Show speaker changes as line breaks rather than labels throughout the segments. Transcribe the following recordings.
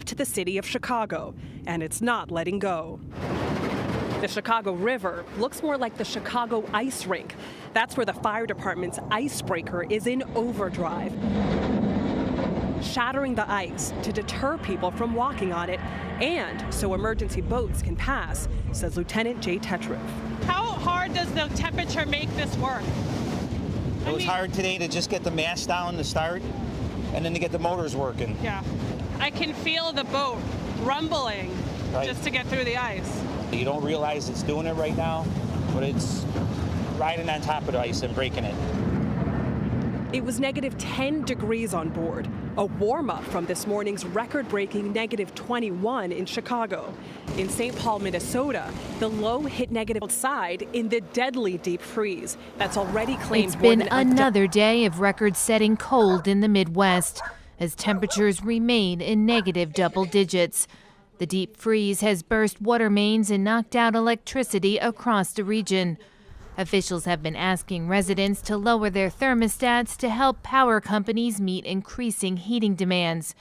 back to the city of Chicago, and it's not letting go. The Chicago River looks more like the Chicago ice rink. That's where the fire department's icebreaker is in overdrive, shattering the ice to deter people from walking on it and so emergency boats can pass, says Lieutenant Jay Tetriff.
How hard does the temperature make this work?
It was hard today to just get the mast down to start and then to get the motors working.
Yeah, I can feel the boat rumbling just to get through the ice.
You don't realize it's doing it right now, but it's riding on top of the ice and breaking it.
It was negative 10 degrees on board, a warm-up from this morning's record-breaking negative 21 in Chicago. In St. Paul, Minnesota, the low hit negative outside in the deadly deep freeze that's already claimed.
It's been another day of record-setting cold in the Midwest as temperatures remain in negative double digits. The deep freeze has burst water mains and knocked out electricity across the region. Officials have been asking residents to lower their thermostats to help power companies meet increasing heating demands.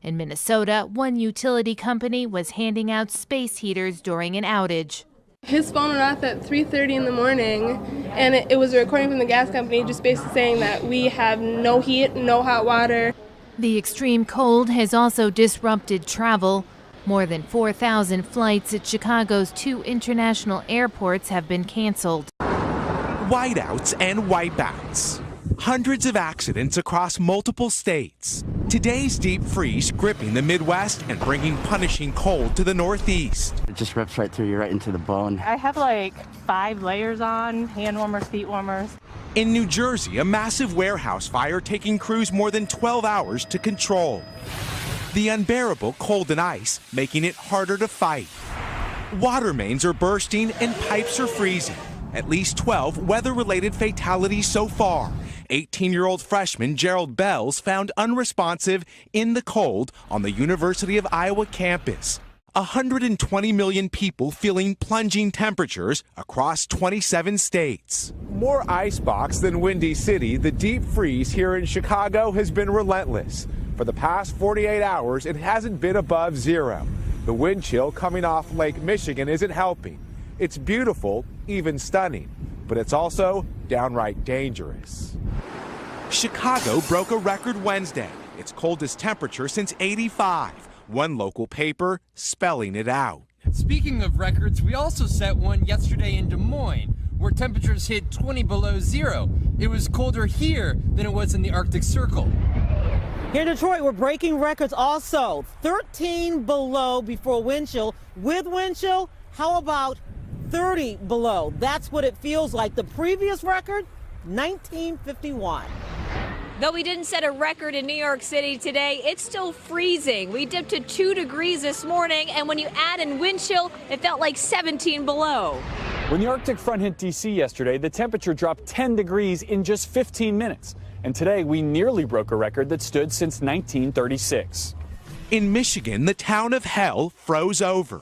In Minnesota, one utility company was handing out space heaters during an outage.
His phone went off at 3:30 in the morning, and it was a recording from the gas company just basically saying that we have no heat, no hot water.
The extreme cold has also disrupted travel. More than 4,000 flights at Chicago's 2 international airports have been canceled.
Whiteouts and wipeouts. Hundreds of accidents across multiple states. Today's deep freeze gripping the Midwest and bringing punishing cold to the Northeast.
It just rips right through you, right into the bone.
I have like 5 layers on, hand warmers, feet warmers.
In New Jersey, a massive warehouse fire taking crews more than 12 hours to control. The unbearable cold and ice making it harder to fight. Water mains are bursting and pipes are freezing. At least 12 weather-related fatalities so far. 18-year-old freshman Gerald Bells found unresponsive in the cold on the University of Iowa campus. 120 million people feeling plunging temperatures across 27 states.
More icebox than Windy City, the deep freeze here in Chicago has been relentless. For the past 48 hours, it hasn't been above zero. The wind chill coming off Lake Michigan isn't helping. It's beautiful, even stunning, but it's also downright dangerous.
Chicago broke a record Wednesday, its coldest temperature since '85. One local paper spelling it out.
Speaking of records, we also set one yesterday in Des Moines, where temperatures hit 20 below zero. It was colder here than it was in the Arctic Circle.
Here in Detroit, we're breaking records also. 13 below before wind chill. With wind chill, how about 30 below? That's what it feels like. The previous record, 1951.
Though we didn't set a record in New York City today, it's still freezing. We dipped to 2 degrees this morning, and when you add in wind chill, it felt like 17 below.
When the Arctic front hit D.C. yesterday, the temperature dropped 10 degrees in just 15 minutes. And today, we nearly broke a record that stood since 1936.
In Michigan, the town of Hell froze over.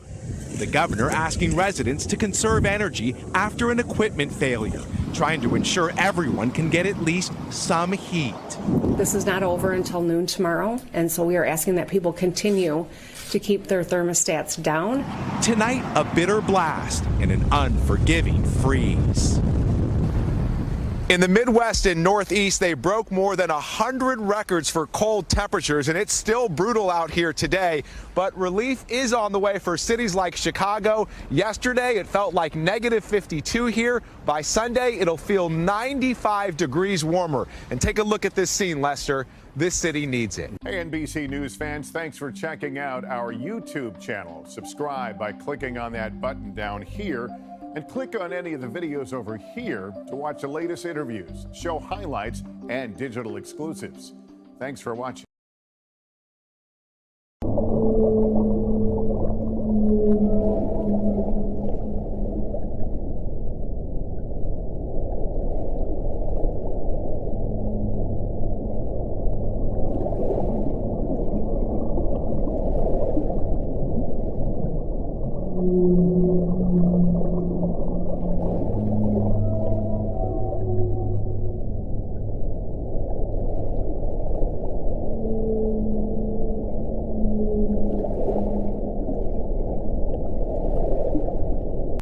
The governor asking residents to conserve energy after an equipment failure, trying to ensure everyone can get at least some heat.
This is not over until noon tomorrow, and so we are asking that people continue to keep their thermostats down.
Tonight, a bitter blast and an unforgiving freeze.
In the Midwest and Northeast, they broke more than 100 records for cold temperatures, and it's still brutal out here today. But relief is on the way for cities like Chicago. Yesterday, it felt like negative 52 here. By Sunday, it'll feel 95 degrees warmer. And take a look at this scene, Lester. This city needs it.
Hey, NBC News fans, thanks for checking out our YouTube channel. Subscribe by clicking on that button down here. And click on any of the videos over here to watch the latest interviews, show highlights, and digital exclusives. Thanks for watching.